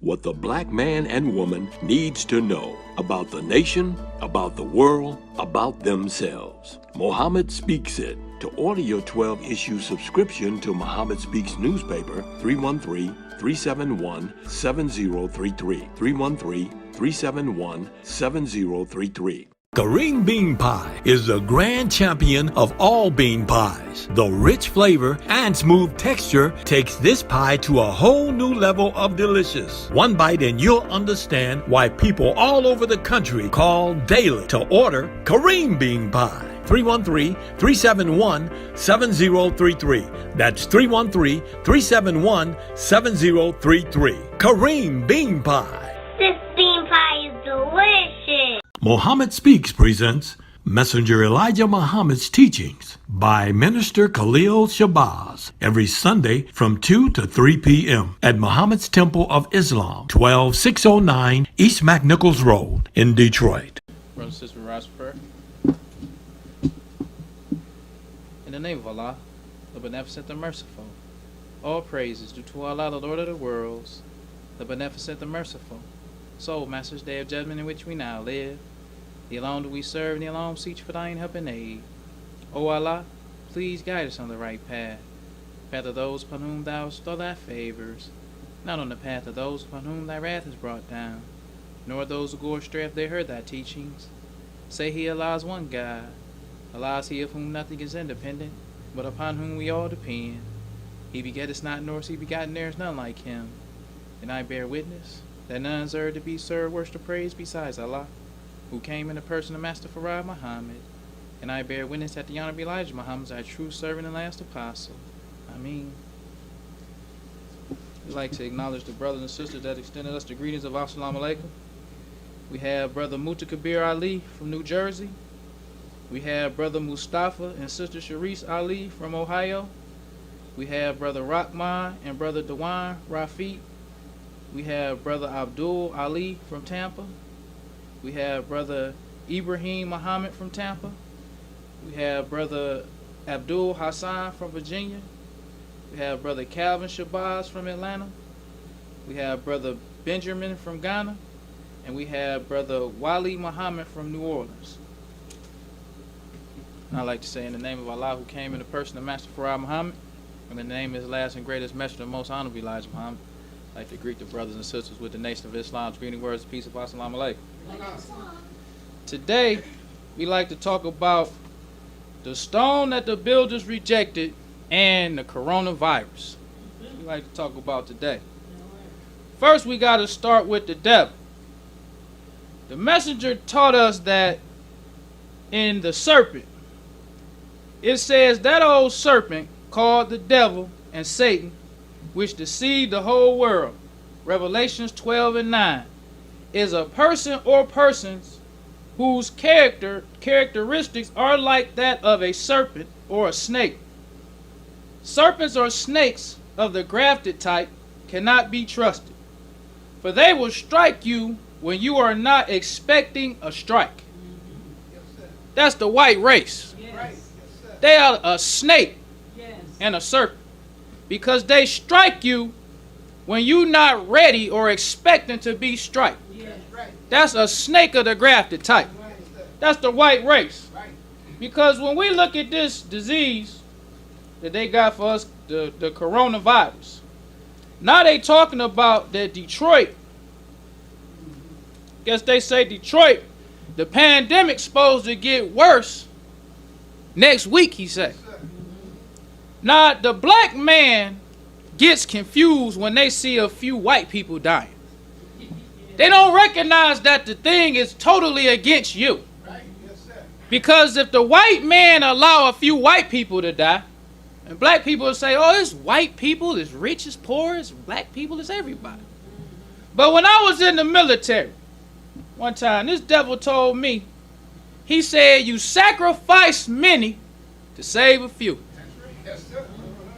What the black man and woman needs to know about the nation, about the world, about themselves. Muhammad Speaks It. To order your 12-issue subscription to Muhammad Speaks newspaper, 313-371-7033. 313-371-7033. Kareem Bean Pie is the grand champion of all bean pies. The rich flavor and smooth texture takes this pie to a whole new level of delicious. One bite and you'll understand why people all over the country call daily to order Kareem Bean Pie. 313-371-7033. That's 313-371-7033. Kareem Bean Pie. This bean pie is delicious. Muhammad Speaks presents Messenger Elijah Muhammad's Teachings by Minister Khalil Shabazz every Sunday from 2 to 3 p.m. at Muhammad's Temple of Islam, 12609 East McNichols Road in Detroit. Brother and sister, rise for prayer. In the name of Allah, the Beneficent, the Merciful, all praises due to Allah, the Lord of the worlds, the Beneficent, the Merciful. So, Master's Day of Judgment in which we now live, the alone do we serve, and the alone seek for thine help and aid. O Allah, please guide us on the right path of those upon whom thou bestow thy favors, not on the path of those upon whom thy wrath is brought down, nor those who go astray if they heard thy teachings. Say he, Allah is one God. Allah is he of whom nothing is independent, but upon whom we all depend. He begetteth not, nor is he begotten, there is none like him. And I bear witness that none is to be served worship to praise besides Allah, who came in the person of Master Farad Muhammad. And I bear witness that the Honorable Elijah Muhammad is our true servant and last apostle. Ameen. We'd like to acknowledge the brothers and sisters that extended us the greetings of Assalamu Alaikum. We have Brother Mutakabir Ali from New Jersey. We have Brother Mustafa and Sister Sharice Ali from Ohio. We have Brother Rahman and Brother Dewan Rafiq. We have Brother Abdul Ali from Tampa. We have Brother Ibrahim Muhammad from Tampa. We have Brother Abdul Hassan from Virginia. We have Brother Calvin Shabazz from Atlanta. We have Brother Benjamin from Ghana. And we have Brother Wali Muhammad from New Orleans. And I'd like to say in the name of Allah, who came in the person of Master Farad Muhammad, and in the name of his last and greatest messenger, the most honorable Elijah Muhammad, I'd like to greet the brothers and sisters with the Nation of Islam's greeting words of peace of Assalamu Alaikum. Today, we like to talk about the stone that the builders rejected and the coronavirus. We like to talk about today. First, we got to start with the devil. The messenger taught us that in the serpent, it says that old serpent called the devil and Satan, which deceived the whole world, Revelations 12:9, is a person or persons whose characteristics are like that of a serpent or a snake. Serpents or snakes of the grafted type cannot be trusted, for they will strike you when you are not expecting a strike. That's the white race. They are a snake and a serpent, because they strike you when you're not ready or expecting to be struck. That's a snake of the grafted type. That's the white race. Because when we look at this disease that they got for us, the coronavirus, now they talking about that Detroit, guess they say Detroit, the pandemic's supposed to get worse next week, he said. Now, the black man gets confused when they see a few white people dying. They don't recognize that the thing is totally against you. Because if the white man allow a few white people to die, and black people will say, oh, it's white people, it's rich, it's poor, it's black people, it's everybody. But when I was in the military, one time, this devil told me, he said, you sacrifice many to save a few.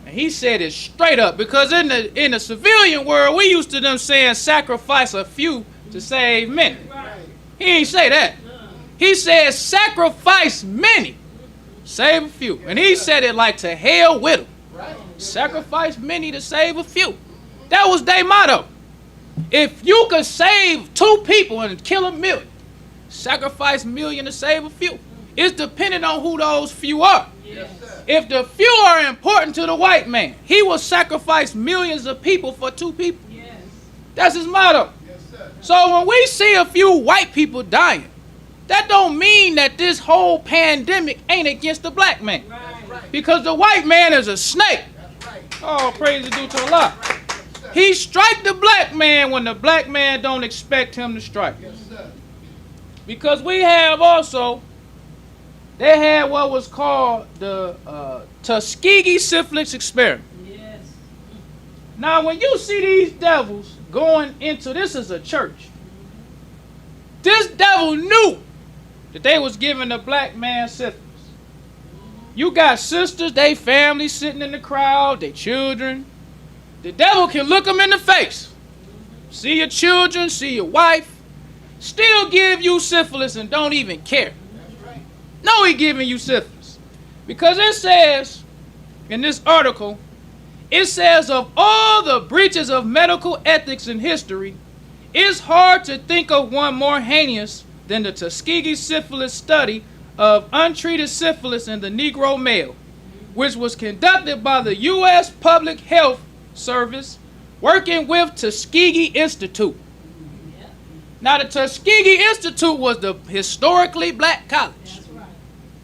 And he said it straight up, because in the civilian world, we used to them saying sacrifice a few to save many. He ain't say that. He said sacrifice many, save a few. And he said it like to hell with them. Sacrifice many to save a few. That was their motto. If you could save 2 people and kill 1,000,000, sacrifice 1,000,000 to save a few, it's dependent on who those few are. Yes, sir. If the few are important to the white man, he will sacrifice millions of people for 2 people. Yes. That's his motto. Yes, sir. So when we see a few white people dying, that don't mean that this whole pandemic ain't against the black man. Right. Because the white man is a snake. That's right. Oh, praise is due to Allah. He strike the black man when the black man don't expect him to strike. Yes, sir. Because we have also, they had what was called the Tuskegee syphilis experiment. Yes. Now, when you see these devils going into, this is a church. This devil knew that they was giving the black man syphilis. You got sisters, they family sitting in the crowd, they children. The devil can look them in the face. See your children, see your wife, still give you syphilis and don't even care. That's right. No, he giving you syphilis. Because it says, in this article, it says of all the breaches of medical ethics in history, it's hard to think of one more heinous than the Tuskegee syphilis study of untreated syphilis in the Negro male, which was conducted by the U.S. Public Health Service working with Tuskegee Institute. Now, the Tuskegee Institute was the historically black college. That's right.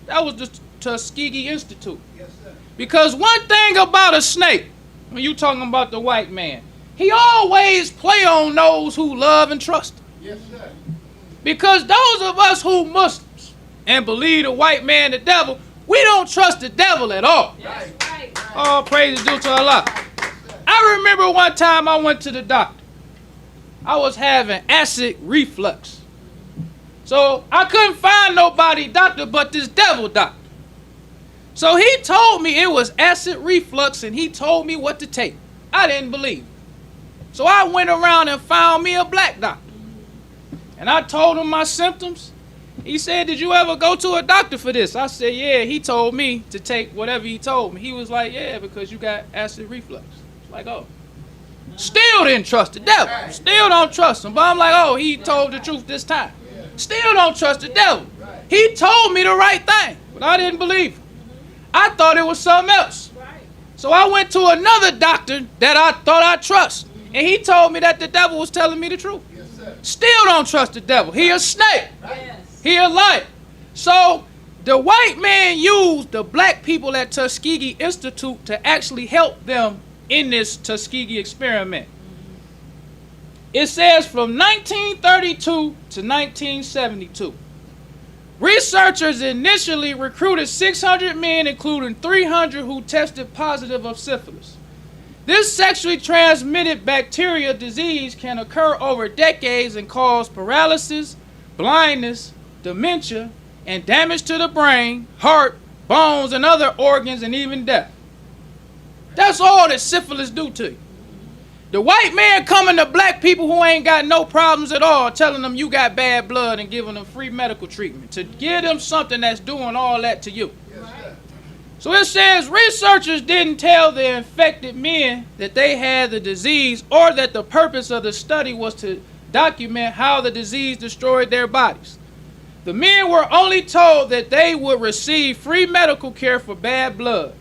That was the Tuskegee Institute. Yes, sir. Because one thing about a snake, when you talking about the white man, he always play on those who love and trust him. Yes, sir. Because those of us who Muslims and believe the white man the devil, we don't trust the devil at all. Yes, right. All praise is due to Allah. I remember one time I went to the doctor. I was having acid reflux. So I couldn't find nobody doctor but this devil doctor. So he told me it was acid reflux and he told me what to take. I didn't believe him. So I went around and found me a black doctor. And I told him my symptoms. He said, "Did you ever go to a doctor for this?" I said, "Yeah." He told me to take whatever he told me. He was like, "Yeah, because you got acid reflux." Like, oh. Still didn't trust the devil. Still don't trust him. But I'm like, oh, he told the truth this time. Still don't trust the devil. He told me the right thing, but I didn't believe him. I thought it was something else. So I went to another doctor that I thought I trust. And he told me that the devil was telling me the truth. Still don't trust the devil. He a snake. Yes. He a liar. So the white man used the black people at Tuskegee Institute to actually help them in this Tuskegee experiment. It says from 1932 to 1972, researchers initially recruited 600 men, including 300 who tested positive of syphilis. This sexually transmitted bacterial disease can occur over decades and cause paralysis, blindness, dementia, and damage to the brain, heart, bones, and other organs, and even death. That's all that syphilis do to you. The white man coming to black people who ain't got no problems at all, telling them you got bad blood and giving them free medical treatment to give them something that's doing all that to you. So it says researchers didn't tell the infected men that they had the disease or that the purpose of the study was to document how the disease destroyed their bodies. The men were only told that they would receive free medical care for bad blood,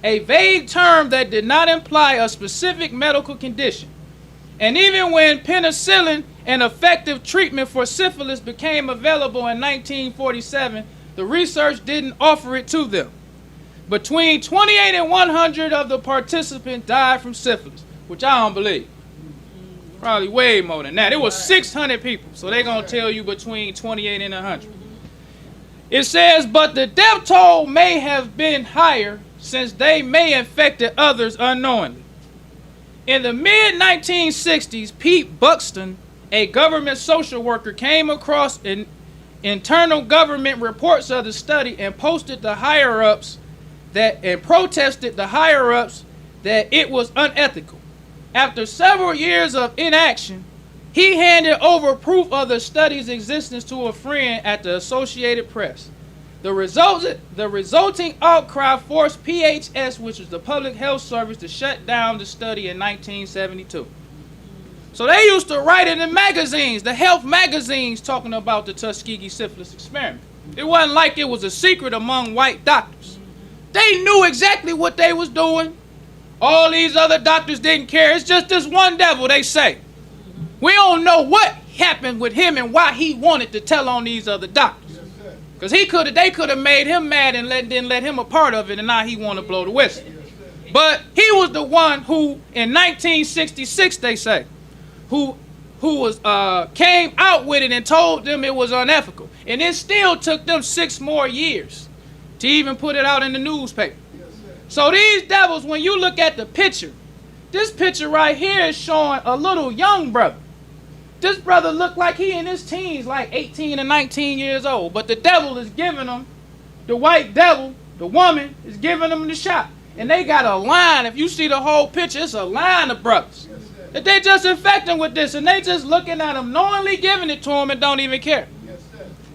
a vague term that did not imply a specific medical condition. And even when penicillin, an effective treatment for syphilis, became available in 1947, the research didn't offer it to them. Between 28 and 100 of the participants died from syphilis, which I don't believe. Probably way more than that. It was 600 people, so they're going to tell you between 28 and 100. It says, but the death toll may have been higher since they may infected others unknowingly. In the mid-1960s, Pete Buxton, a government social worker, came across internal government reports of the study and protested the higher-ups that it was unethical. After several years of inaction, he handed over proof of the study's existence to a friend at the Associated Press. The resulting outcry forced PHS, which is the Public Health Service, to shut down the study in 1972. So they used to write in the magazines, the health magazines, talking about the Tuskegee syphilis experiment. It wasn't like it was a secret among white doctors. They knew exactly what they was doing. All these other doctors didn't care. It's just this one devil, they say. We don't know what happened with him and why he wanted to tell on these other doctors. Because they could have made him mad and didn't let him a part of it, and now he want to blow the whistle. But he was the one who, in 1966, they say, who came out with it and told them it was unethical. And it still took them 6 more years to even put it out in the newspaper. So these devils, when you look at the picture, this picture right here is showing a little young brother. This brother looked like he in his teens, like 18 or 19 years old. But the devil is giving him, the white devil, the woman, is giving him the shot. And they got a line. If you see the whole picture, it's a line of brothers. That they just infecting with this, and they just looking at him, knowingly giving it to him and don't even care.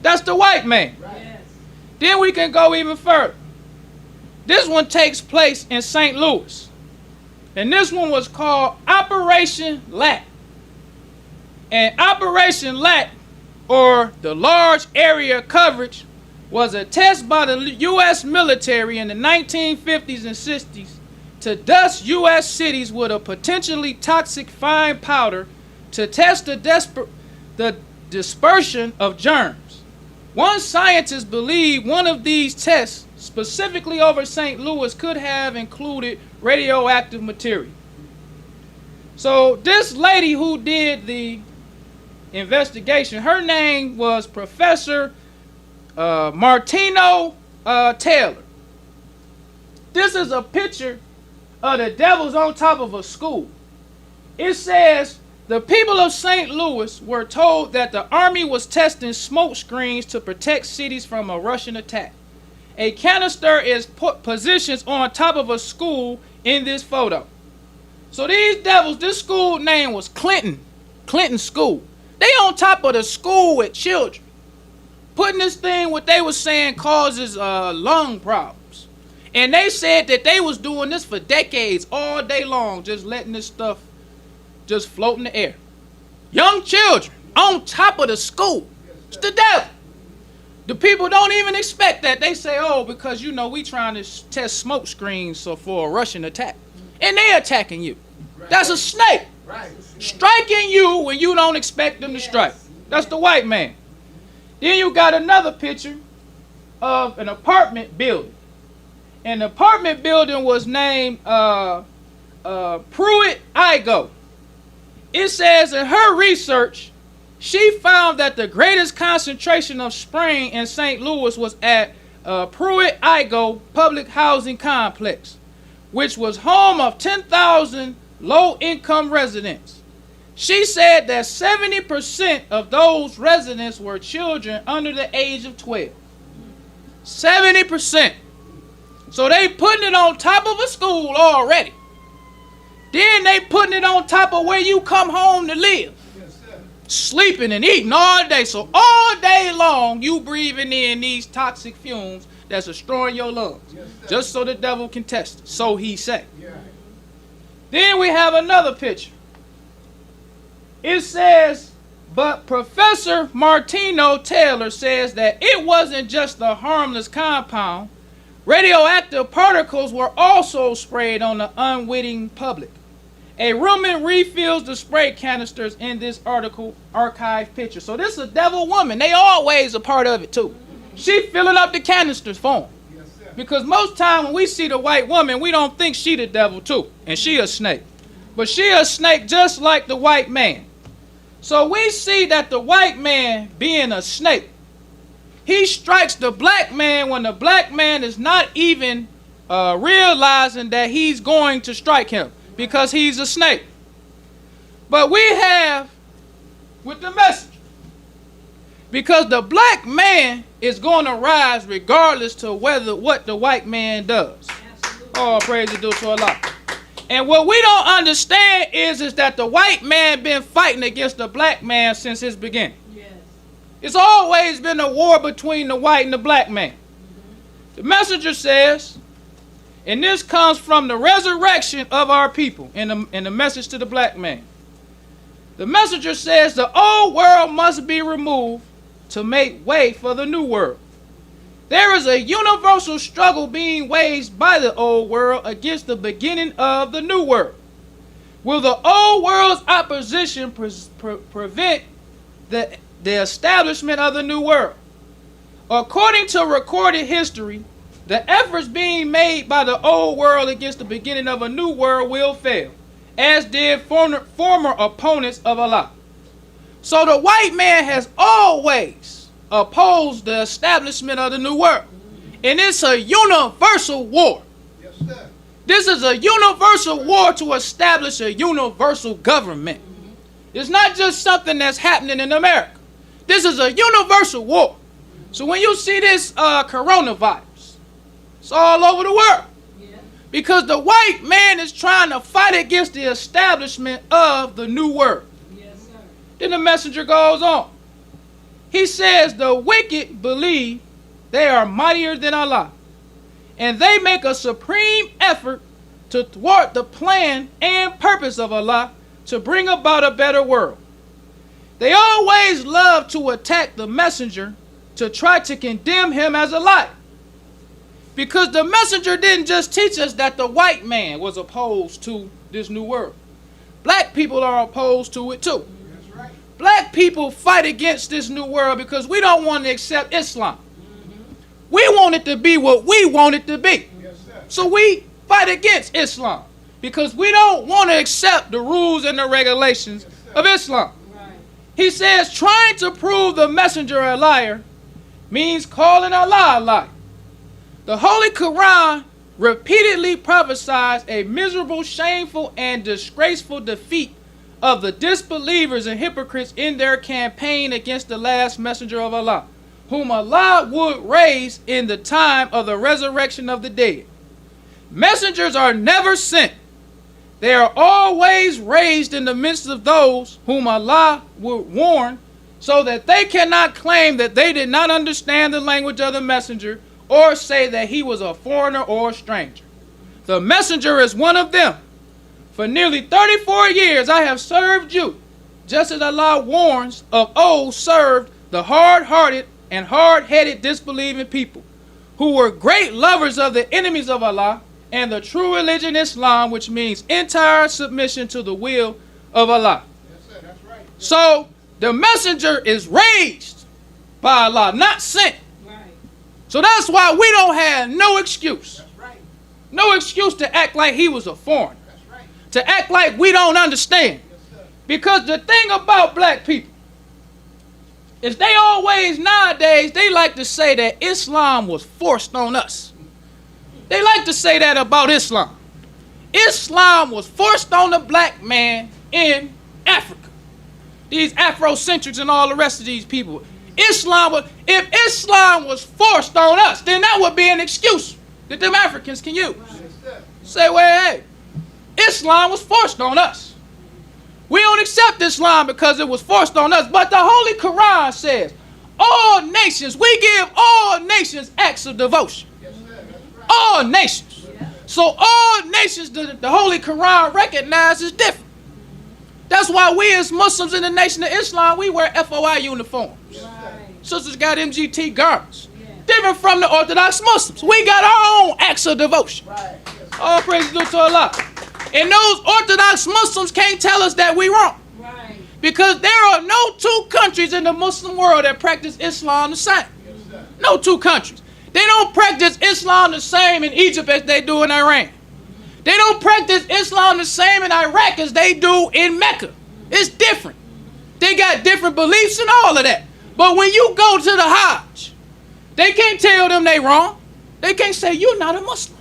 That's the white man. Yes. Then we can go even further. This one takes place in St. Louis. And this one was called Operation LAT. And Operation LAT, or the Large Area Coverage, was a test by the U.S. military in the 1950s and 60s to dust U.S. cities with a potentially toxic fine powder to test the dispersion of germs. One scientist believed one of these tests, specifically over St. Louis, could have included radioactive material. So this lady who did the investigation, her name was Professor Martino Taylor. This is a picture of the devils on top of a school. It says the people of St. Louis were told that the army was testing smoke screens to protect cities from a Russian attack. A canister is positioned on top of a school in this photo. So these devils, this school name was Clinton School. They on top of the school with children. Putting this thing, what they was saying, causes lung problems. And they said that they was doing this for decades, all day long, just letting this stuff just float in the air. Young children on top of the school. It's the devil. The people don't even expect that. They say, oh, because, you know, we trying to test smoke screens for a Russian attack. And they attacking you. That's a snake. Striking you when you don't expect them to strike. That's the white man. Then you got another picture of an apartment building. And the apartment building was named Pruitt-Igoe. It says in her research, she found that the greatest concentration of spraying in St. Louis was at Pruitt-Igoe Public Housing Complex, which was home of 10,000 low-income residents. She said that 70% of those residents were children under the age of 12. 70%. So they putting it on top of a school already. Then they putting it on top of where you come home to live. Sleeping and eating all day. So all day long you breathing in these toxic fumes that's destroying your lungs. Just so the devil can test it. So he said. Then we have another picture. It says, but Professor Martino Taylor says that it wasn't just a harmless compound. Radioactive particles were also sprayed on the unwitting public. A woman refills the spray canisters in this archive picture. So this is a devil woman. They always a part of it too. She filling up the canisters for them. Because most time when we see the white woman, we don't think she the devil too. And she a snake. But she a snake just like the white man. So we see that the white man being a snake, he strikes the black man when the black man is not even realizing that he's going to strike him because he's a snake. But we have with the messenger, because the black man is going to rise regardless to what the white man does. Oh, praise be to Allah. And what we don't understand is that the white man been fighting against the black man since his beginning. Yes. It's always been a war between the white and the black man. The messenger says, and this comes from the resurrection of our people in the message to the black man. The messenger says the old world must be removed to make way for the new world. There is a universal struggle being waged by the old world against the beginning of the new world. Will the old world's opposition prevent the establishment of the new world? According to recorded history, the efforts being made by the old world against the beginning of a new world will fail, as did former opponents of Allah. So the white man has always opposed the establishment of the new world. And it's a universal war. Yes, sir. This is a universal war to establish a universal government. It's not just something that's happening in America. This is a universal war. So when you see this coronavirus, it's all over the world. Because the white man is trying to fight against the establishment of the new world. Then the messenger goes on. He says the wicked believe they are mightier than Allah, and they make a supreme effort to thwart the plan and purpose of Allah to bring about a better world. They always love to attack the messenger to try to condemn him as a liar. Because the messenger didn't just teach us that the white man was opposed to this new world. Black people are opposed to it too. That's right. Black people fight against this new world because we don't want to accept Islam. We want it to be what we want it to be. Yes, sir. So we fight against Islam because we don't want to accept the rules and the regulations of Islam. He says trying to prove the messenger a liar means calling Allah a liar. The Holy Quran repeatedly prophesies a miserable, shameful, and disgraceful defeat of the disbelievers and hypocrites in their campaign against the last messenger of Allah, whom Allah would raise in the time of the resurrection of the dead. Messengers are never sent. They are always raised in the midst of those whom Allah would warn, so that they cannot claim that they did not understand the language of the messenger or say that he was a foreigner or a stranger. The messenger is one of them. For nearly 34 years I have served you, just as Allah warns of old served the hard-hearted and hard-headed disbelieving people, who were great lovers of the enemies of Allah and the true religion Islam, which means entire submission to the will of Allah. Yes, sir. That's right. So the messenger is raised by Allah, not sent. So that's why we don't have no excuse. That's right. No excuse to act like he was a foreigner. That's right. To act like we don't understand. Yes, sir. Because the thing about black people is they always nowadays, they like to say that Islam was forced on us. They like to say that about Islam. Islam was forced on the black man in Africa. These Afrocentrics and all the rest of these people. If Islam was forced on us, then that would be an excuse that them Africans can use. Yes, sir. Say, well, hey, Islam was forced on us. We don't accept Islam because it was forced on us. But the Holy Quran says, all nations, we give all nations acts of devotion. Yes, sir. That's right. All nations. So all nations, the Holy Quran recognizes different. That's why we as Muslims in the Nation of Islam, we wear FOI uniforms. Yes, sir. Sisters got MGT garments. Different from the Orthodox Muslims. We got our own acts of devotion. Right. Yes, sir. All praise due to Allah. And those Orthodox Muslims can't tell us that we wrong. Right. Because there are no two countries in the Muslim world that practice Islam the same. Yes, sir. No two countries. They don't practice Islam the same in Egypt as they do in Iran. They don't practice Islam the same in Iraq as they do in Mecca. It's different. They got different beliefs and all of that. But when you go to the Hajj, they can't tell them they wrong. They can't say, you're not a Muslim.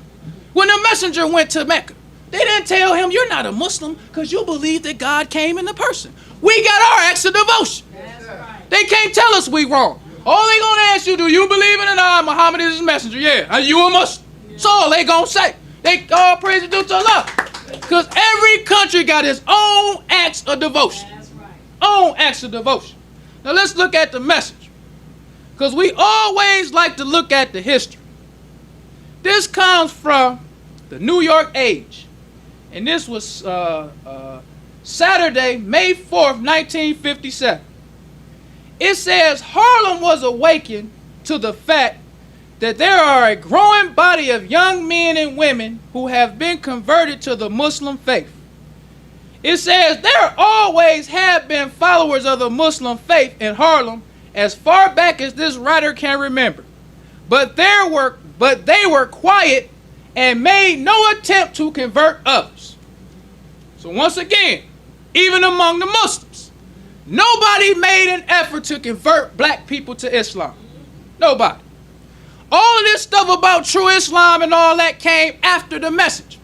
When the messenger went to Mecca, they didn't tell him, you're not a Muslim because you believe that God came in a person. We got our acts of devotion. That's right. They can't tell us we wrong. All they gonna ask you, do you believe in Allah? Muhammad is his messenger. Yeah. Are you a Muslim? That's all they gonna say. They all praise due to Allah. Because every country got its own acts of devotion. That's right. Own acts of devotion. Now let's look at the message. Because we always like to look at the history. This comes from the New York Age. And this was Saturday, May 4th, 1957. It says Harlem was awakened to the fact that there are a growing body of young men and women who have been converted to the Muslim faith. It says there always have been followers of the Muslim faith in Harlem as far back as this writer can remember. But they were quiet and made no attempt to convert others. So once again, even among the Muslims, nobody made an effort to convert black people to Islam. Nobody. All of this stuff about true Islam and all that came after the message.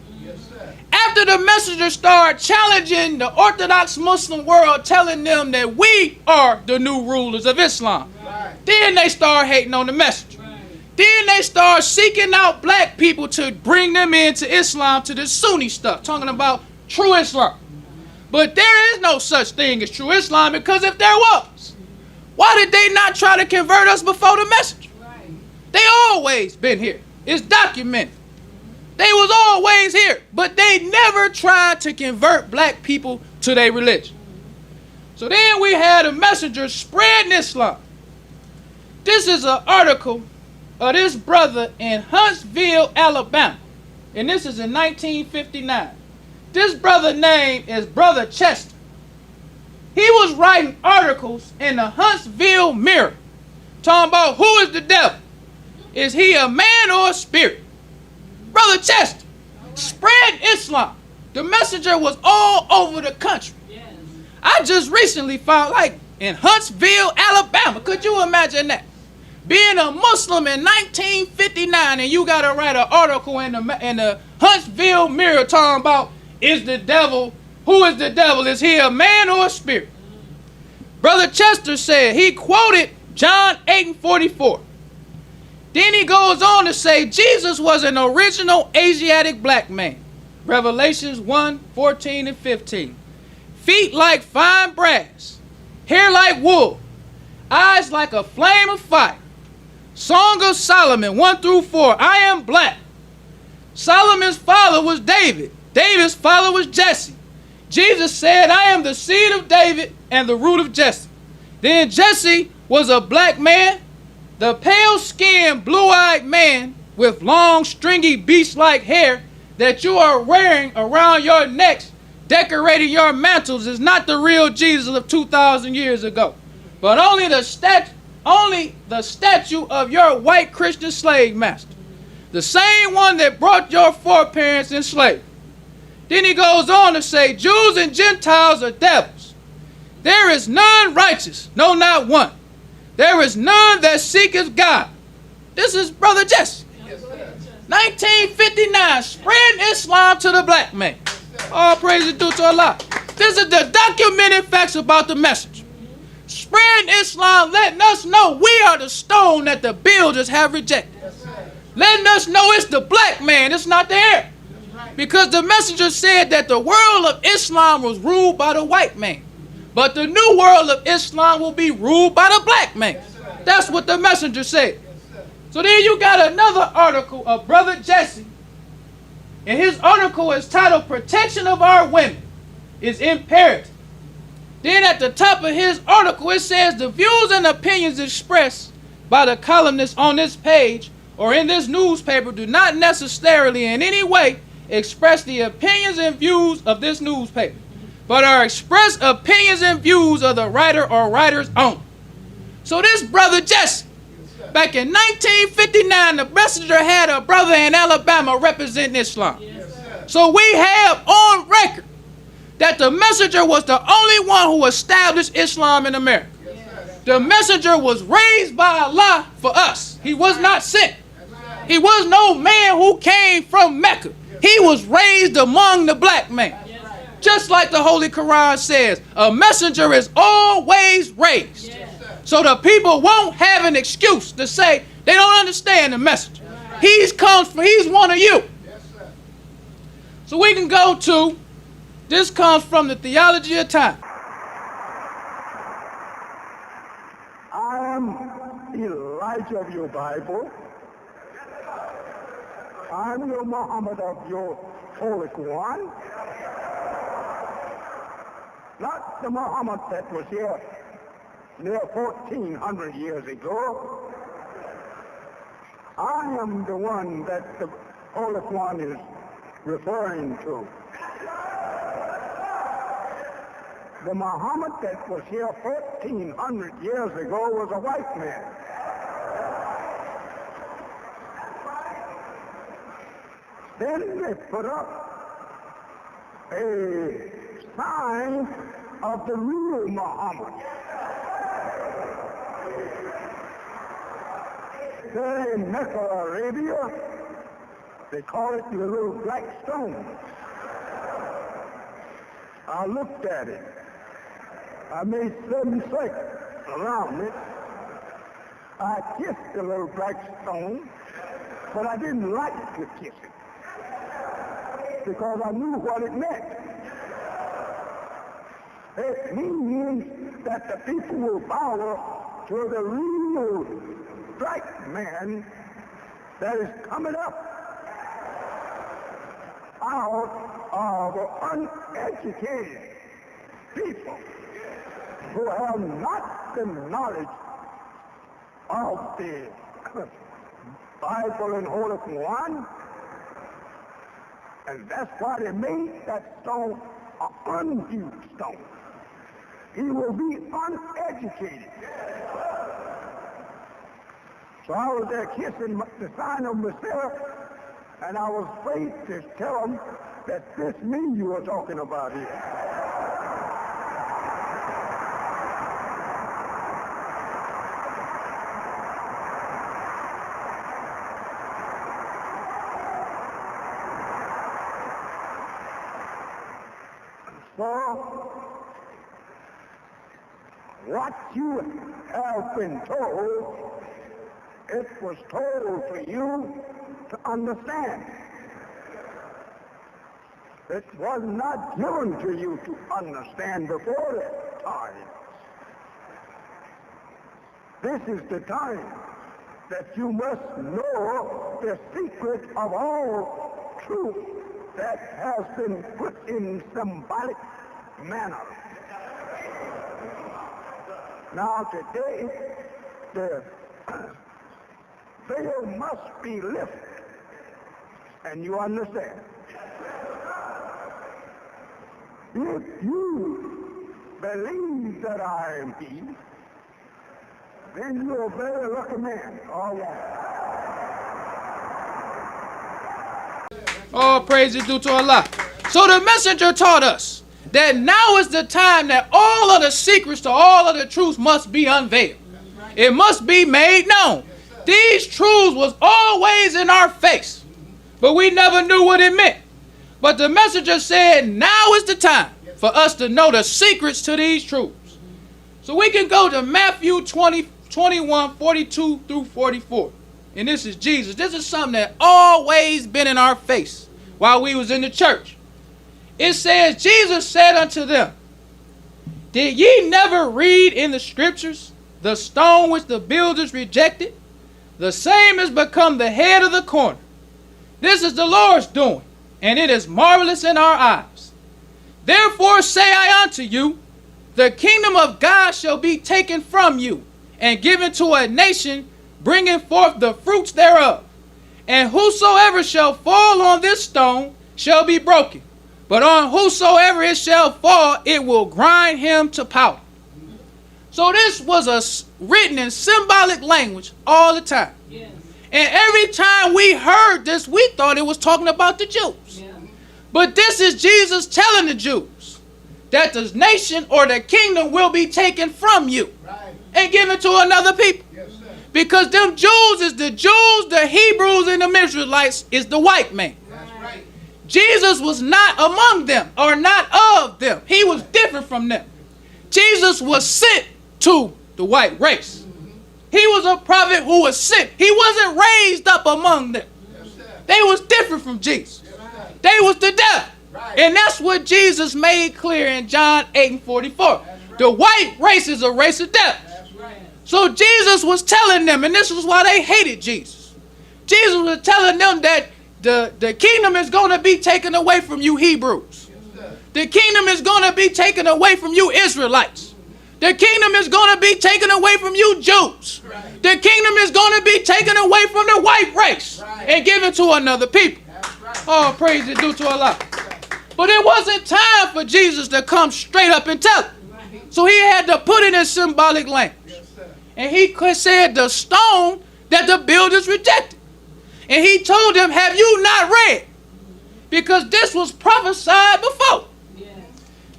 After the messenger started challenging the Orthodox Muslim world, telling them that we are the new rulers of Islam. Then they start hating on the messenger. Then they start seeking out black people to bring them into Islam, to the Sunni stuff, talking about true Islam. But there is no such thing as true Islam, because if there was, why did they not try to convert us before the messenger? They always been here. It's documented. They was always here, but they never tried to convert black people to their religion. So then we had a messenger spreading Islam. This is an article of this brother in Huntsville, Alabama, and this is in 1959. This brother's name is Brother Chester. He was writing articles in the Huntsville Mirror, talking about who is the devil. Is he a man or a spirit? Brother Chester spread Islam. The messenger was all over the country. I just recently found, like, in Huntsville, Alabama. Could you imagine that? Being a Muslim in 1959, and you got to write an article in the Huntsville Mirror talking about, is the devil, who is the devil? Is he a man or a spirit? Brother Chester said, he quoted John 8:44. Then he goes on to say Jesus was an original Asiatic black man. Revelations 1:14 and 15. Feet like fine brass, hair like wool, eyes like a flame of fire. Song of Solomon 1-4. I am black. Solomon's father was David. David's father was Jesse. Jesus said, I am the seed of David and the root of Jesse. Then Jesse was a black man, the pale-skinned, blue-eyed man with long, stringy, beast-like hair that you are wearing around your necks, decorating your mantles, is not the real Jesus of 2,000 years ago, but only the statue of your white Christian slave master, the same one that brought your foreparents in slavery. Then he goes on to say, Jews and Gentiles are devils. There is none righteous, no, not one. There is none that seeketh God. This is Brother Jesse. 1959, spreading Islam to the black man. All praise is due to Allah. This is the documented facts about the message. Spreading Islam, letting us know we are the stone that the builders have rejected. Letting us know it's the black man, it's not the Arab. Because the messenger said that the world of Islam was ruled by the white man, but the new world of Islam will be ruled by the black man. That's what the messenger said. So then you got another article of Brother Jesse, and his article is titled Protection of Our Women is Imperative. Then at the top of his article it says the views and opinions expressed by the columnists on this page or in this newspaper do not necessarily in any way express the opinions and views of this newspaper, but are expressed opinions and views of the writer or writer's own. So this Brother Jesse, back in 1959, the messenger had a brother in Alabama representing Islam. So we have on record that the messenger was the only one who established Islam in America. The messenger was raised by Allah for us. He was not sent. He was no man who came from Mecca. He was raised among the black man. Just like the Holy Quran says, a messenger is always raised. So the people won't have an excuse to say they don't understand the messenger. He's one of you. So we can go to, this comes from the Theology of Time. I am Elijah of your Bible. I'm your Muhammad of your Holy Quran. not the Muhammad that was here near 1400 years ago. I am the one that the Holy One is referring to. The Muhammad that was here 1400 years ago was a white man. Then they put up a sign of the real Muhammad. There in Mecca, Arabia, they call it the little black stone. I looked at it. I made 7 circles around it. I kissed the little black stone, but I didn't like to kiss it because I knew what it meant. It means that the people will bow to the real black man that is coming up out of uneducated people who have not the knowledge of the Bible and Holy Quran, and that's why they made that stone an unhuge stone. He will be uneducated. So I was there kissing the sign of myself, and I was afraid to tell them that this me you were talking about here. So, what you have been told, it was told for you to understand. It was not given to you to understand before that time. This is the time that you must know the secret of all truth that has been put in symbolic manner. Now today, the veil must be lifted, and you understand. If you believe that I am he, then you're a very lucky man. All right. All praise is due to Allah. So the messenger taught us that now is the time that all of the secrets to all of the truths must be unveiled. It must be made known. These truths was always in our face, but we never knew what it meant. But the messenger said now is the time for us to know the secrets to these truths. So we can go to Matthew 20:21, 42 through 44. And this is Jesus. This is something that always been in our face while we was in the church. It says, Jesus said unto them, did ye never read in the scriptures, the stone which the builders rejected, the same is become the head of the corner. This is the Lord's doing, and it is marvelous in our eyes. Therefore say I unto you, the kingdom of God shall be taken from you, and given to a nation bringing forth the fruits thereof. And whosoever shall fall on this stone shall be broken, but on whosoever it shall fall, it will grind him to powder. So this was written in symbolic language all the time. Yes. And every time we heard this, we thought it was talking about the Jews. Yeah. But this is Jesus telling the Jews that the nation or the kingdom will be taken from you, right, and given to another people. Yes, sir. Because them Jews is the Jews, the Hebrews, and the Israelites is the white man. That's right. Jesus was not among them or not of them. He was different from them. Jesus was sent to the white race. He was a prophet who was sent. He wasn't raised up among them. They was different from Jesus. They was the devil. And that's what Jesus made clear in John 8:44. The white race is a race of devils. So Jesus was telling them, and this is why they hated Jesus. Jesus was telling them that the kingdom is going to be taken away from you Hebrews. The kingdom is going to be taken away from you Israelites. The kingdom is going to be taken away from you Jews. The kingdom is going to be taken away from the white race and given to another people. Oh, praise is due to Allah. But it wasn't time for Jesus to come straight up and tell it. So he had to put it in symbolic language. And he said the stone that the builders rejected. And he told them, have you not read? Because this was prophesied before.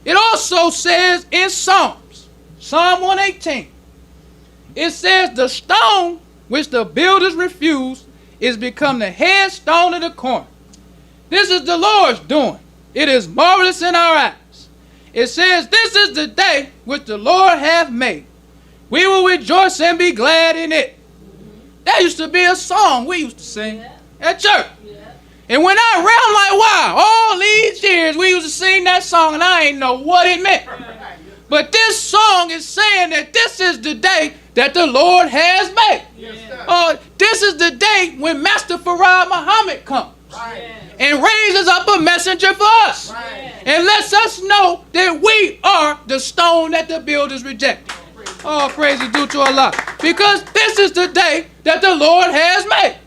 It also says in Psalms, Psalm 118, it says the stone which the builders refused is become the headstone of the corner. This is the Lord's doing. It is marvelous in our eyes. It says, this is the day which the Lord hath made. We will rejoice and be glad in it. That used to be a song we used to sing at church. And when I read, I'm like, wow, all these years we used to sing that song and I ain't know what it meant. But this song is saying that this is the day that the Lord has made. This is the day when Master Farad Muhammad comes and raises up a messenger for us and lets us know that we are the stone that the builders rejected. Oh, praise is due to Allah. Because this is the day that the Lord has made.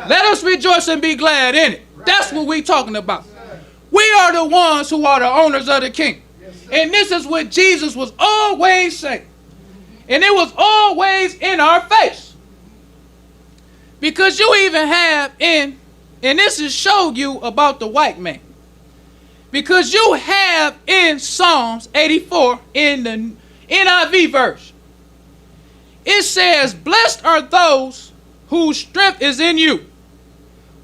Let us rejoice and be glad in it. That's what we're talking about. We are the ones who are the owners of the kingdom. And this is what Jesus was always saying. And it was always in our face. Because you even have and this is showed you about the white man. Because you have in Psalms 84 in the NIV version. It says, blessed are those whose strength is in you,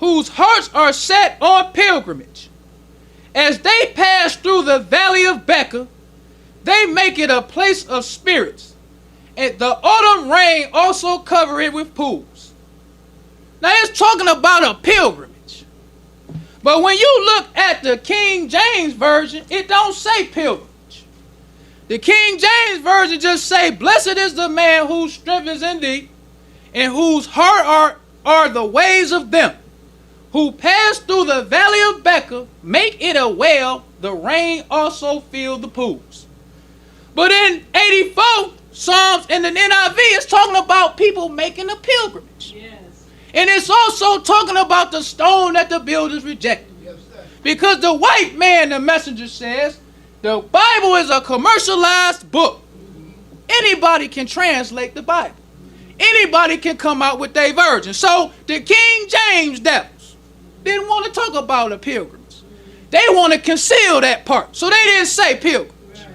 whose hearts are set on pilgrimage. As they pass through the valley of Becca, they make it a place of spirits. And the autumn rain also cover it with pools. Now it's talking about a pilgrimage. But when you look at the King James Version, it don't say pilgrimage. The King James Version just say, blessed is the man whose strength is in thee, and whose heart are the ways of them, who pass through the valley of Becca, make it a well, the rain also filled the pools. But in 84, Psalms in the NIV, it's talking about people making a pilgrimage. And it's also talking about the stone that the builders rejected. Because the white man, the messenger says, the Bible is a commercialized book. Anybody can translate the Bible. Anybody can come out with their version. So the King James devils didn't want to talk about a pilgrimage. They want to conceal that part. So they didn't say pilgrimage.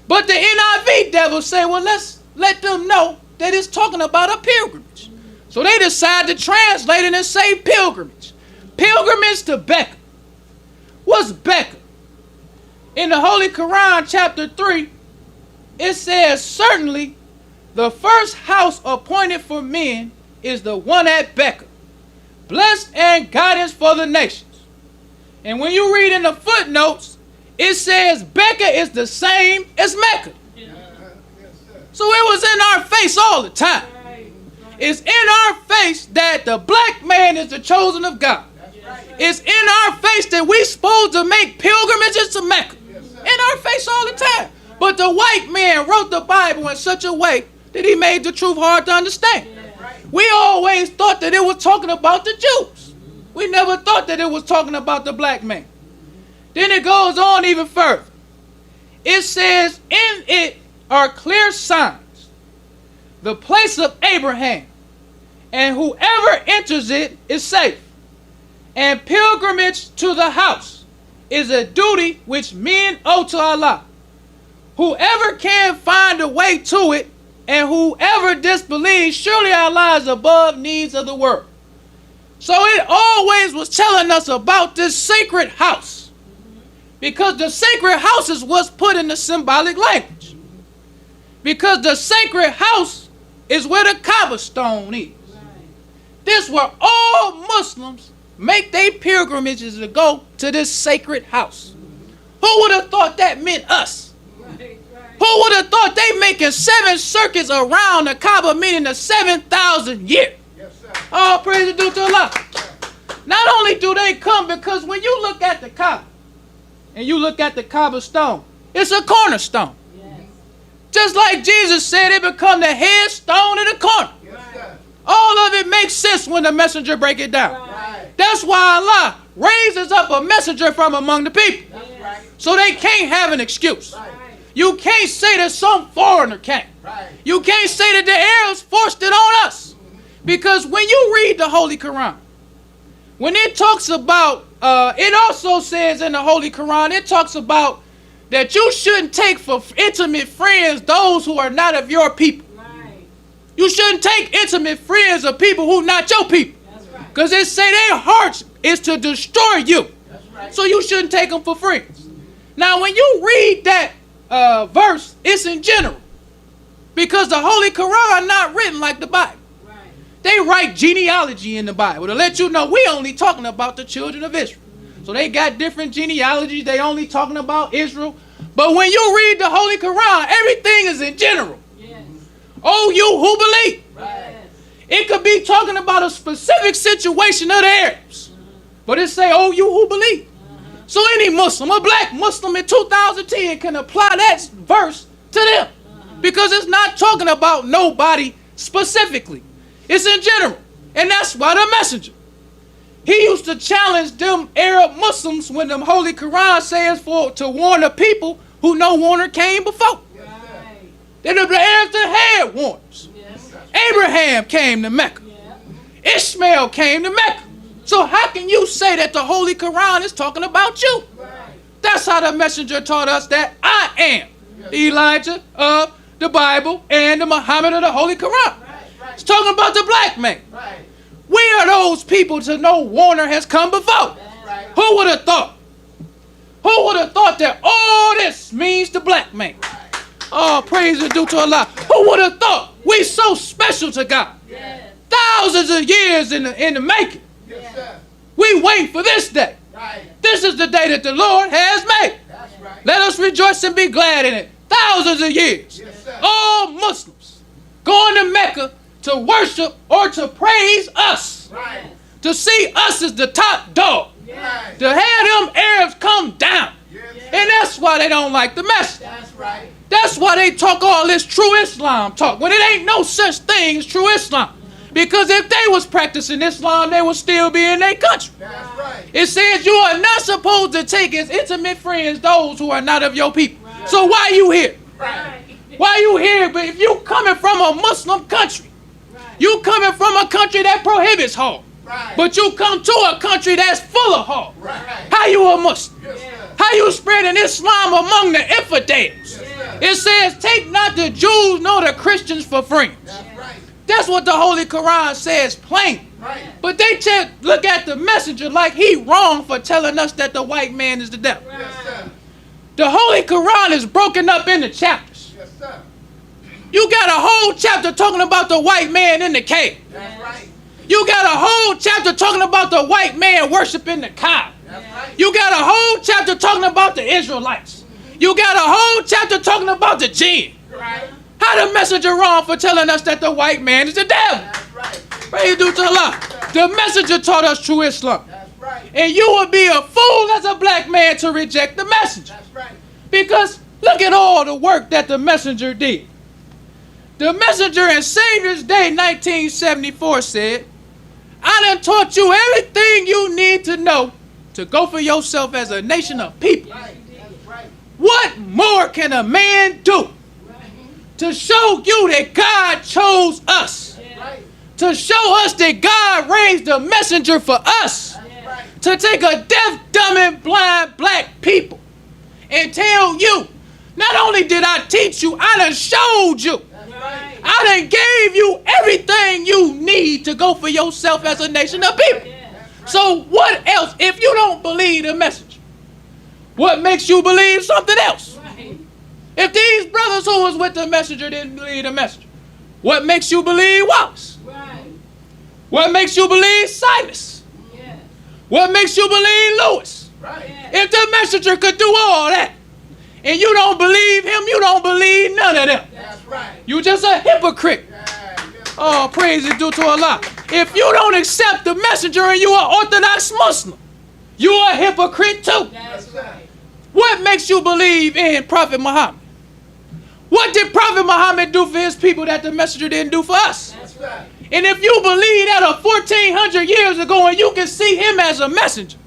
But the NIV devils say, well, let's let them know that it's talking about a pilgrimage. So they decide to translate it and say pilgrimage. Pilgrimage to Becca. What's Becca? In the Holy Quran, chapter 3, it says, certainly the first house appointed for men is the one at Becca, blessed and guidance for the nations. And when you read in the footnotes, it says Becca is the same as Mecca. So it was in our face all the time. It's in our face that the black man is the chosen of God. It's in our face that we're supposed to make pilgrimages to Mecca. In our face all the time. But the white man wrote the Bible in such a way that he made the truth hard to understand. We always thought that it was talking about the Jews. We never thought that it was talking about the black man. Then it goes on even further. It says, in it are clear signs, the place of Abraham, and whoever enters it is safe. And pilgrimage to the house is a duty which men owe to Allah. Whoever can find a way to it, and whoever disbelieves, surely Allah is above needs of the world. So it always was telling us about this sacred house. Because the sacred house is what's put in the symbolic language. Because the sacred house is where the Kaaba stone is. This where all Muslims make their pilgrimages to go to this sacred house. Who would have thought that meant us? Who would have thought they making 7 circuits around the Kaaba, meaning the 7,000 year? Oh, praise be to Allah. Not only do they come, because when you look at the Kaaba, and you look at the cobblestone, it's a cornerstone. Just like Jesus said, it become the headstone in the corner. Yes, sir. All of it makes sense when the messenger break it down. Right. That's why Allah raises up a messenger from among the people. That's right. So they can't have an excuse. Right. You can't say that some foreigner came. Right. You can't say that the Arabs forced it on us. Because when you read the Holy Quran, when it talks about, it also says in the Holy Quran, it talks about that you shouldn't take for intimate friends those who are not of your people. Right. You shouldn't take intimate friends of people who not your people. That's right. Because it say their hearts is to destroy you. That's right. So you shouldn't take them for friends. Now when you read that verse, it's in general. Because the Holy Quran not written like the Bible. Right. They write genealogy in the Bible to let you know we only talking about the children of Israel. So they got different genealogies. They only talking about Israel. But when you read the Holy Quran, everything is in general. Yes. Oh, you who believe. Yes. It could be talking about a specific situation of the Arabs. But it say, oh, you who believe. So any Muslim, a black Muslim in 2010 can apply that verse to them. Because it's not talking about nobody specifically. It's in general. And that's why the messenger, he used to challenge them Arab Muslims when the Holy Quran says to warn the people who no warner came before. Right. Then the Arabs that had warners. Yes. Abraham came to Mecca. Yeah. Ishmael came to Mecca. So how can you say that the Holy Quran is talking about you? Right. That's how the messenger taught us that I am the Elijah of the Bible and the Muhammad of the Holy Quran. Right. It's talking about the black man. Right. We are those people to know warner has come before. Right. Who would have thought? Who would have thought that all this means the black man? Oh, praise is due to Allah. Who would have thought we so special to God? Yes. Thousands of years in the making. Yes, sir. We wait for this day. Right. This is the day that the Lord has made. That's right. Let us rejoice and be glad in it. Thousands of years. Yes, sir. All Muslims going to Mecca to worship or to praise us. Right. To see us as the top dog. Right. To have them Arabs come down. Yes, sir. And that's why they don't like the message. That's right. That's why they talk all this true Islam talk, when it ain't no such thing as true Islam. Because if they was practicing Islam, they would still be in their country. That's right. It says you are not supposed to take as intimate friends those who are not of your people. Right. So why you here? Right. Why you here? But if you coming from a Muslim country, you coming from a country that prohibits harm, Right. but you come to a country that's full of harm. Right. How you a Muslim? Yes, sir. How you spreading Islam among the infidels? Yes, sir. It says, take not the Jews nor the Christians for friends. That's right. That's what the Holy Quran says plain. Right. But they look at the messenger like he wrong for telling us that the white man is the devil. Yes, sir. The Holy Quran is broken up into chapters. Yes, sir. You got a whole chapter talking about the white man in the cave. That's right. You got a whole chapter talking about the white man worshiping the Kaaba. That's right. You got a whole chapter talking about the Israelites. You got a whole chapter talking about the jinn. Right. How the messenger wrong for telling us that the white man is the devil? That's right. Praise due to Allah. The messenger taught us true Islam. That's right. And you would be a fool as a black man to reject the messenger. That's right. Because look at all the work that the messenger did. The messenger in Savior's Day 1974 said, I done taught you everything you need to know to go for yourself as a nation of people. Right. That's right. What more can a man do to show you that God chose us? Right. To show us that God raised a messenger for us That's right. to take a deaf, dumb, and blind black people and tell you, not only did I teach you, I done showed you. That's right. I done gave you everything you need to go for yourself as a nation of people. So what else? If you don't believe the message, what makes you believe something else? Right. If these brothers who was with the messenger didn't believe the messenger, what makes you believe Wallace? Right. What makes you believe Silas? Yes. What makes you believe Lewis? Right. If the messenger could do all that, and you don't believe him, you don't believe none of them. That's right. You just a hypocrite. Yeah. Yes. Oh, praise is due to Allah. If you don't accept the messenger and you are Orthodox Muslim, you are a hypocrite too. That's right. What makes you believe in Prophet Muhammad? What did Prophet Muhammad do for his people that the messenger didn't do for us? That's right. And if you believe that of 1400 years ago and you can see him as a messenger,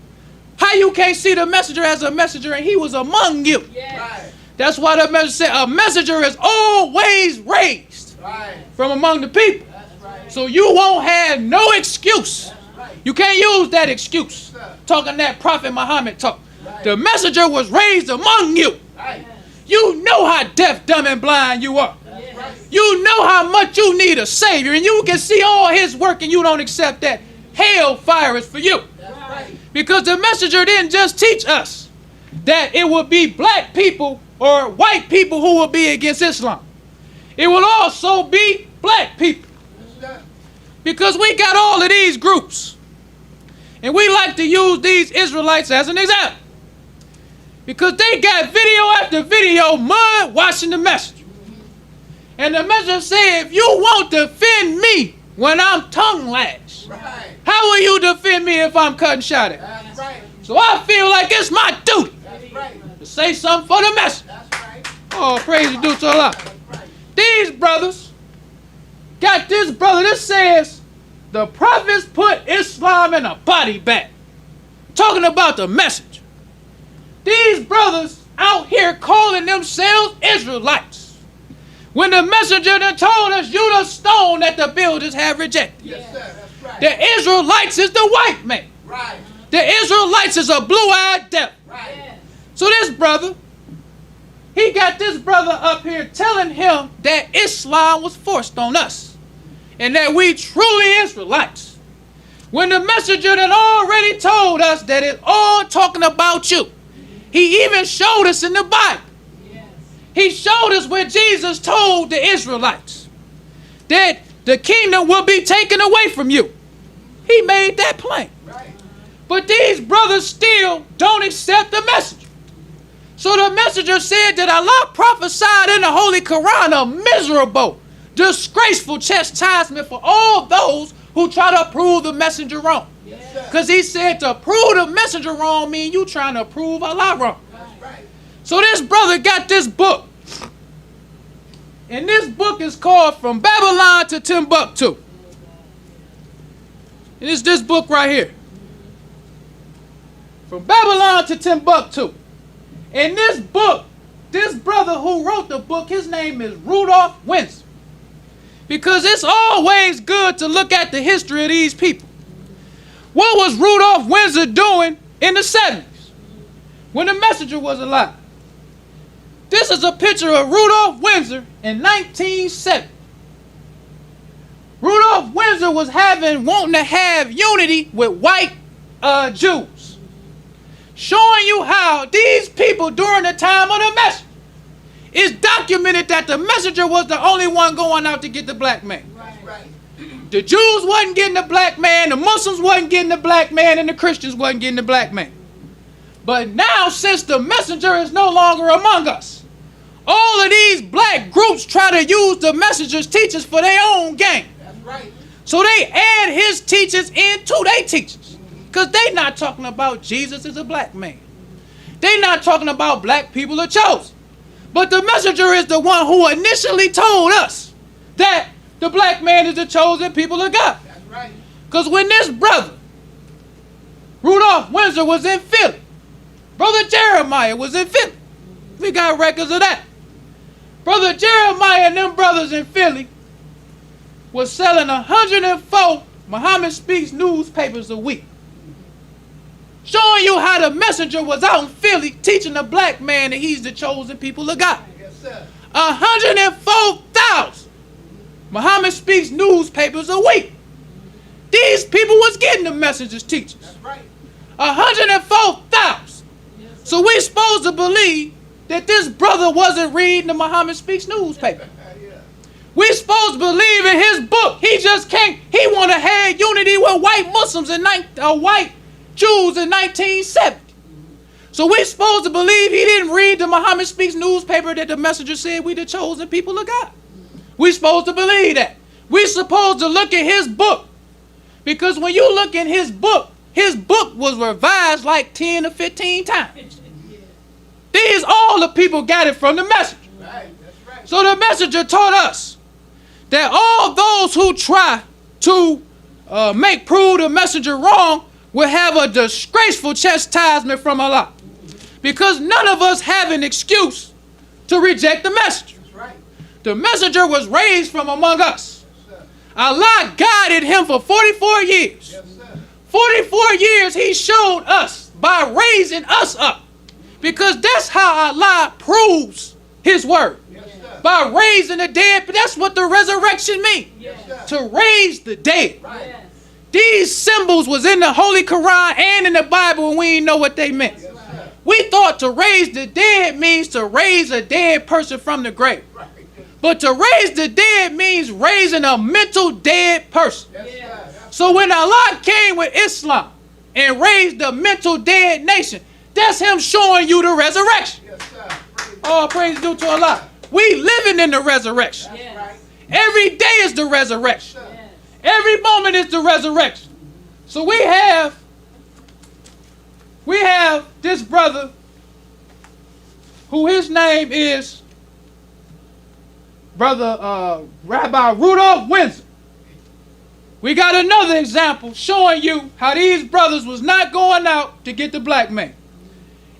how you can't see the messenger as a messenger and he was among you? Right. That's why the messenger said a messenger is always raised Right. from among the people. That's right. So you won't have no excuse. That's right. You can't use that excuse. Talking that Prophet Muhammad talk. The messenger was raised among you. Right. You know how deaf, dumb, and blind you are. That's right. You know how much you need a savior, and you can see all his work and you don't accept that. Hellfire is for you. That's right. Because the messenger didn't just teach us that it would be black people or white people who will be against Islam. It will also be black people. That's right. Because we got all of these groups. And we like to use these Israelites as an example. Because they got video after video mud washing the messenger. And the messenger said, if you won't defend me when I'm tongue lashed, Right. how will you defend me if I'm cutting shot at? That's right. So I feel like it's my duty That's right. to say something for the messenger. That's right. Oh, praise the due to Allah. That's right. These brothers got this brother that says the prophets put Islam in a body bag. Talking about the message. These brothers out here calling themselves Israelites. When the messenger done told us you the stone that the builders have rejected. Yes, sir. That's right. The Israelites is the white man. Right. The Israelites is a blue-eyed devil. Right. So this brother, he got this brother up here telling him that Islam was forced on us and that we truly Israelites. When the messenger had already told us that it's all talking about you. He even showed us in the Bible. He showed us where Jesus told the Israelites that the kingdom will be taken away from you. He made that plain. Right. But these brothers still don't accept the messenger. So the messenger said that Allah prophesied in the Holy Quran a miserable, disgraceful chastisement for all those who try to prove the messenger wrong. Yes, sir. Because he said to prove the messenger wrong means you trying to prove Allah wrong. That's right. So this brother got this book. And this book is called From Babylon to Timbuktu. And it's this book right here. From Babylon to Timbuktu. And this book, this brother who wrote the book, his name is Rudolph Windsor. Because it's always good to look at the history of these people. What was Rudolph Windsor doing in the 70s when the messenger was alive? This is a picture of Rudolph Windsor in 1970. Rudolph Windsor was wanting to have unity with white Jews. Showing you how these people during the time of the messenger, it's documented that the messenger was the only one going out to get the black man. That's right. The Jews wasn't getting the black man, the Muslims wasn't getting the black man, and the Christians wasn't getting the black man. But now, since the messenger is no longer among us, all of these black groups try to use the messenger's teachings for their own gain. That's right. So they add his teachings into their teachings. Because they not talking about Jesus as a black man. They not talking about black people are chosen. But the messenger is the one who initially told us that the black man is the chosen people of God. That's right. Because when this brother, Rudolph Windsor, was in Philly, Brother Jeremiah was in Philly. We got records of that. Brother Jeremiah and them brothers in Philly was selling 104 Muhammad Speaks newspapers a week. Showing you how the messenger was out in Philly teaching the black man that he's the chosen people of God. Yes, sir. 104,000 Muhammad Speaks newspapers a week. These people was getting the messenger's teachings. That's right. 104,000. So we supposed to believe that this brother wasn't reading the Muhammad Speaks newspaper. Yeah. We supposed to believe in his book. He just can't. He want to have unity with white Muslims and white Jews in 1970. So we supposed to believe he didn't read the Muhammad Speaks newspaper that the messenger said we the chosen people of God. We supposed to believe that. We supposed to look at his book. Because when you look in his book was revised like 10 or 15 times. These all the people got it from the messenger. Right. That's right. So the messenger taught us that all those who try to prove the messenger wrong will have a disgraceful chastisement from Allah. Because none of us have an excuse to reject the messenger. That's right. The messenger was raised from among us. Yes, sir. Allah guided him for 44 years. Yes, sir. 44 years he showed us by raising us up. Because that's how Allah proves his word. Yes, sir. By raising the dead. But that's what the resurrection means. Yes, sir. To raise the dead. Right. These symbols was in the Holy Quran and in the Bible, and we didn't know what they meant. Yes, sir. We thought to raise the dead means to raise a dead person from the grave. Right. But to raise the dead means raising a mental dead person. Yes, sir. So when Allah came with Islam and raised the mental dead nation, that's him showing you the resurrection. Yes, sir. Praise All praise due to Allah. We living in the resurrection. That's right. Every day is the resurrection. Sir. Every moment is the resurrection. So we have this brother who his name is Brother Rabbi Rudolph Windsor. We got another example showing you how these brothers was not going out to get the black man.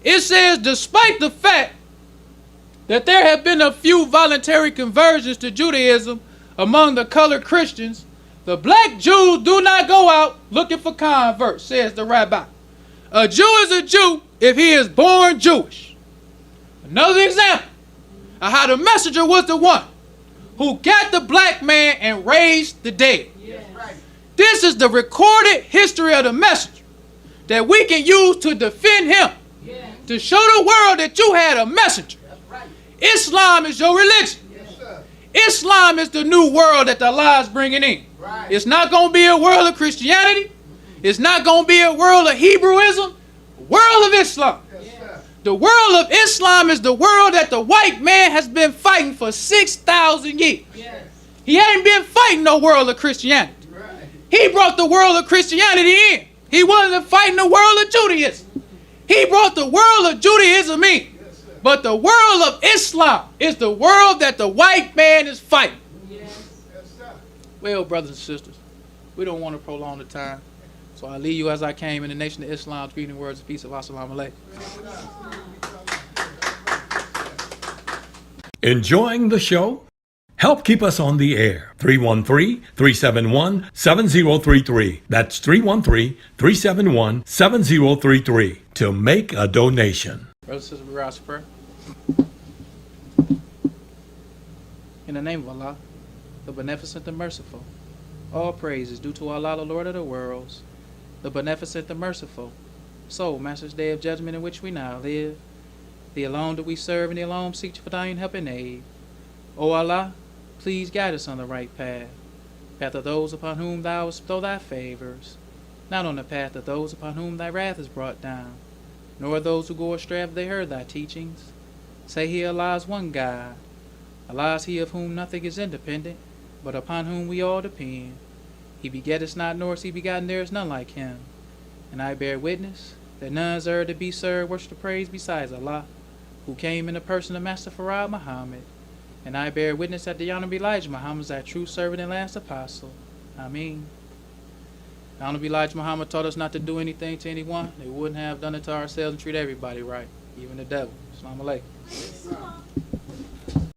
It says, despite the fact that there have been a few voluntary conversions to Judaism among the colored Christians, the black Jews do not go out looking for converts, says the rabbi. A Jew is a Jew if he is born Jewish. Another example of how the messenger was the one who got the black man and raised the dead. Yes, right. This is the recorded history of the messenger that we can use to defend him, to show the world that you had a messenger. That's right. Islam is your religion. Yes, sir. Islam is the new world that Allah is bringing in. Right. It's not going to be a world of Christianity. It's not going to be a world of Hebrewism. World of Islam. Yes, sir. The world of Islam is the world that the white man has been fighting for 6,000 years. Yes. He ain't been fighting no world of Christianity. Right. He brought the world of Christianity in. He wasn't fighting the world of Judaism. He brought the world of Judaism in. Yes, sir. But the world of Islam is the world that the white man is fighting. Yes, sir. Well, brothers and sisters, we don't want to prolong the time. So I leave you as I came in the nation of Islam, greeting words of peace of Assalamu alaikum. Enjoying the show? Help keep us on the air. 313-371-7033. That's 313-371-7033 to make a donation. Brothers and sisters, we rise for prayer. In the name of Allah, the beneficent, the merciful, all praise is due to Allah, the Lord of the worlds, the beneficent, the merciful. So, Master's Day of Judgment in which we now live, Thee alone do we serve, and Thee alone seek for Thine help and aid. O Allah, please guide us on the right path of those upon whom Thou bestow Thy favors, not on the path of those upon whom Thy wrath is brought down, nor those who go astray after they heard Thy teachings. Say He Allah is one God. Allah is He of whom nothing is independent, but upon whom we all depend. He begetteth not, nor is He begotten, there is none like Him. And I bear witness that none is to be served, worship to praise besides Allah, who came in the person of Master Farad Muhammad. And I bear witness that the Honorable Elijah Muhammad is our true servant and last apostle. Ameen. The Honorable Elijah Muhammad taught us not to do anything to anyone. They wouldn't have done it to ourselves and treat everybody right, even the devil. Assalamu alaikum.